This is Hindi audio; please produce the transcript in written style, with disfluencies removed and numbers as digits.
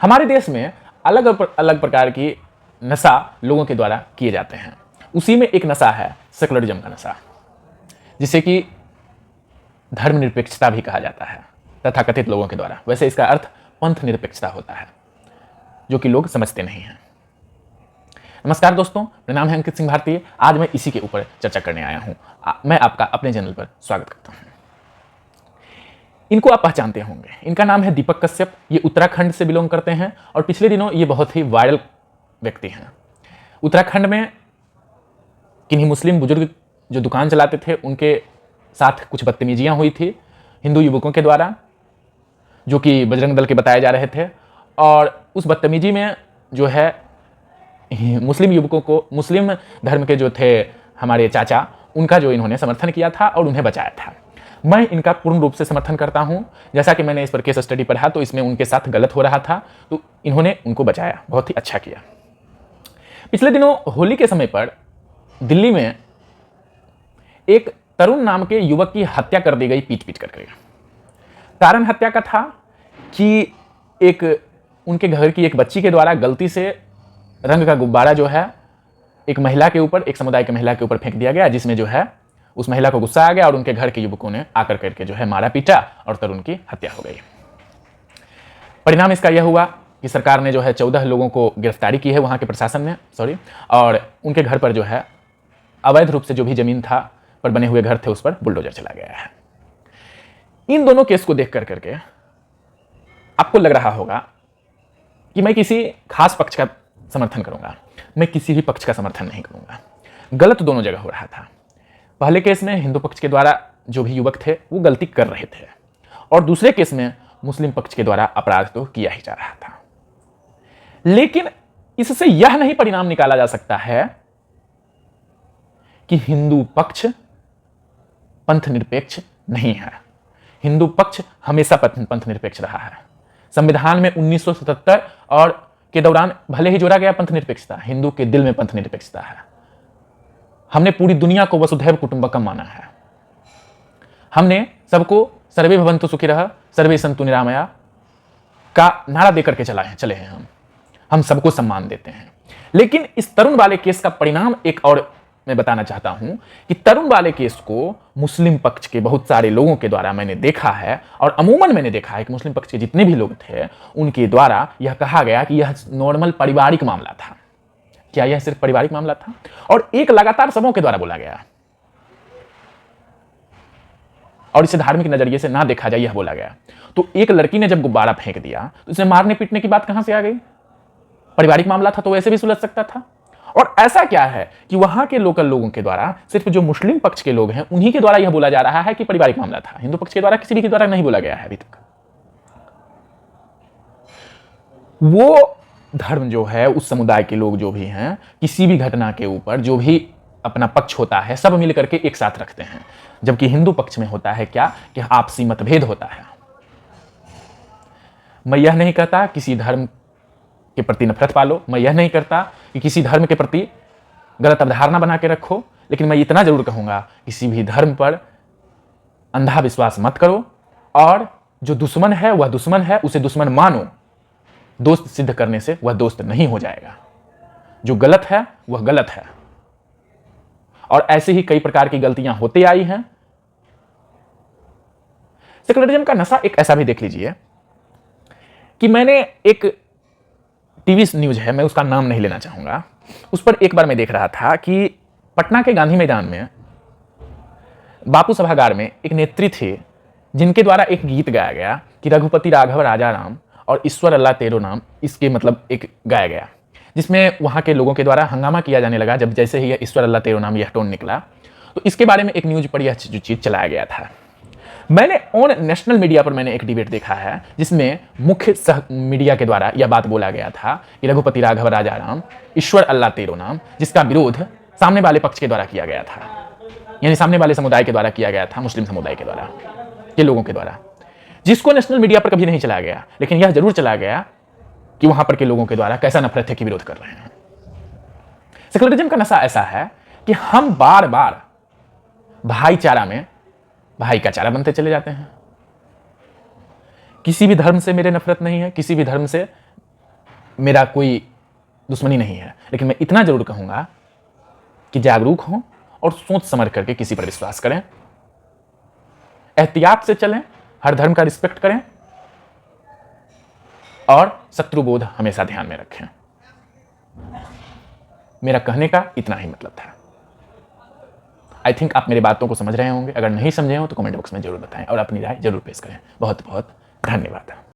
हमारे देश में अलग अलग प्रकार की नशा लोगों के द्वारा किए जाते हैं। उसी में एक नशा है सेकुलरिज्म का नशा, जिसे कि धर्मनिरपेक्षता भी कहा जाता है तथाकथित लोगों के द्वारा। वैसे इसका अर्थ पंथ निरपेक्षता होता है, जो कि लोग समझते नहीं हैं। नमस्कार दोस्तों, मेरा नाम है अंकित सिंह भारती। आज मैं इसी के ऊपर चर्चा करने आया हूं। मैं आपका अपने चैनल पर स्वागत करता हूं। इनको आप पहचानते होंगे, इनका नाम है दीपक कश्यप। ये उत्तराखंड से बिलोंग करते हैं और पिछले दिनों ये बहुत ही वायरल व्यक्ति हैं। उत्तराखंड में किन्हीं मुस्लिम बुजुर्ग जो दुकान चलाते थे, उनके साथ कुछ बदतमीजियां हुई थी हिंदू युवकों के द्वारा, जो कि बजरंग दल के बताए जा रहे थे। और उस बदतमीजी में जो है मुस्लिम युवकों को, मुस्लिम धर्म के जो थे हमारे चाचा, उनका जो इन्होंने समर्थन किया था और उन्हें बचाया था। मैं इनका पूर्ण रूप से समर्थन करता हूं। जैसा कि मैंने इस पर केस स्टडी पढ़ा तो इसमें उनके साथ गलत हो रहा था, तो इन्होंने उनको बचाया, बहुत ही अच्छा किया। पिछले दिनों होली के समय पर दिल्ली में एक तरुण नाम के युवक की हत्या कर दी गई पीट पीट करके। कारण हत्या का था कि एक उनके घर की एक बच्ची के द्वारा गलती से रंग का गुब्बारा जो है एक महिला के ऊपर, एक समुदाय के महिला के ऊपर फेंक दिया गया, जिसमें जो है उस महिला को गुस्सा आ गया और उनके घर के युवकों ने आकर करके जो है मारा पीटा और तरुण की हत्या हो गई। परिणाम इसका यह हुआ कि सरकार ने जो है 14 लोगों को गिरफ्तारी की है, वहां के प्रशासन ने, और उनके घर पर जो है अवैध रूप से जो भी जमीन था पर बने हुए घर थे, उस पर बुलडोजर चला गया है। इन दोनों केस को देख करके आपको लग रहा होगा कि मैं किसी खास पक्ष का समर्थन करूंगा, मैं किसी भी पक्ष का समर्थन नहीं करूंगा। गलत दोनों जगह हो रहा था। पहले केस में हिंदू पक्ष के द्वारा जो भी युवक थे वो गलती कर रहे थे, और दूसरे केस में मुस्लिम पक्ष के द्वारा अपराध तो किया ही जा रहा था। लेकिन इससे यह नहीं परिणाम निकाला जा सकता है कि हिंदू पक्ष पंथ निरपेक्ष नहीं है। हिंदू पक्ष हमेशा पंथ निरपेक्ष रहा है। संविधान में 1977 और के दौरान भले ही जोड़ा गया पंथ निरपेक्षता, हिंदू के दिल में पंथ निरपेक्षता है। हमने पूरी दुनिया को वसुधैव कुटुंबकम माना है। हमने सबको सर्वे भवन्तु सुखिनः सर्वे सन्तु निरामया का नारा देकर के चले हैं। हम सबको सम्मान देते हैं। लेकिन इस तरुण वाले केस का परिणाम एक और मैं बताना चाहता हूं कि तरुण वाले केस को मुस्लिम पक्ष के बहुत सारे लोगों के द्वारा मैंने देखा है, और अमूमन मैंने देखा है कि मुस्लिम पक्ष के जितने भी लोग थे उनके द्वारा यह कहा गया कि यह नॉर्मल पारिवारिक मामला था। क्या यह सिर्फ पारिवारिक मामला था? और एक लगातार सबों के द्वारा बोला गया, और इसे धार्मिक नजरिए से ना देखा जाए, यह बोला गया। तो एक लड़की ने जब गुब्बारा फेंक दिया तो इसे मारने पीटने की बात कहां से आ गई? पारिवारिक मामला था तो वैसे भी सुलझ सकता था। और ऐसा क्या है कि वहां के लोकल लोगों के द्वारा, सिर्फ जो मुस्लिम पक्ष के लोग हैं उन्हीं के द्वारा यह बोला जा रहा है कि पारिवारिक मामला था। हिंदू पक्ष के द्वारा किसी भी के द्वारा नहीं बोला गया है अभी तक। वो धर्म जो है, उस समुदाय के लोग जो भी हैं, किसी भी घटना के ऊपर जो भी अपना पक्ष होता है सब मिलकर के एक साथ रखते हैं। जबकि हिंदू पक्ष में होता है क्या कि आपसी मतभेद होता है। मैं यह नहीं कहता किसी धर्म के प्रति नफरत पालो, मैं यह नहीं करता कि किसी धर्म के प्रति गलत अवधारणा बना के रखो, लेकिन मैं इतना जरूर कहूंगा किसी भी धर्म पर अंधा विश्वास मत करो, और जो दुश्मन है वह दुश्मन है, उसे दुश्मन मानो। दोस्त सिद्ध करने से वह दोस्त नहीं हो जाएगा। जो गलत है वह गलत है, और ऐसे ही कई प्रकार की गलतियां होती आई हैं। सेकुलरिज्म का नशा एक ऐसा भी देख लीजिए कि मैंने एक टीवी न्यूज है, मैं उसका नाम नहीं लेना चाहूंगा, उस पर एक बार मैं देख रहा था कि पटना के गांधी मैदान में बापू सभागार में एक नेत्री थे जिनके द्वारा एक गीत गाया गया कि रघुपति राघव राजा राम और ईश्वर अल्लाह तेरो नाम, इसके मतलब एक गाया गया, जिसमें वहां के लोगों के द्वारा हंगामा किया जाने लगा। जब जैसे ही यह ईश्वर अल्लाह तेरो नाम यह टोन निकला तो इसके बारे में एक न्यूज पर यह जो चीज चलाया गया था। मैंने ऑन नेशनल मीडिया पर मैंने एक डिबेट देखा है जिसमें मुख्य सह मीडिया के द्वारा यह बात बोला गया था कि रघुपति राघव राजा राम ईश्वर अल्लाह तेरो नाम, जिसका विरोध सामने वाले पक्ष के द्वारा किया गया था, यानी सामने वाले समुदाय के द्वारा किया गया था, मुस्लिम समुदाय के द्वारा, के लोगों के द्वारा, जिसको नेशनल मीडिया पर कभी नहीं चलाया गया। लेकिन यह जरूर चला गया कि वहां पर के लोगों के द्वारा कैसा नफरत है कि विरोध कर रहे हैं। सेकुलरिज्म का नशा ऐसा है कि हम बार बार भाईचारा में भाई का चारा बनते चले जाते हैं। किसी भी धर्म से मेरे नफरत नहीं है, किसी भी धर्म से मेरा कोई दुश्मनी नहीं है, लेकिन मैं इतना जरूर कहूंगा कि जागरूक हों और सोच समझ करके किसी पर विश्वास करें, एहतियात से चलें, हर धर्म का रिस्पेक्ट करें और शत्रुबोध हमेशा ध्यान में रखें। मेरा कहने का इतना ही मतलब था। आई थिंक आप मेरी बातों को समझ रहे होंगे। अगर नहीं समझे हो तो कमेंट बॉक्स में जरूर बताएं और अपनी राय जरूर पेश करें। बहुत बहुत धन्यवाद।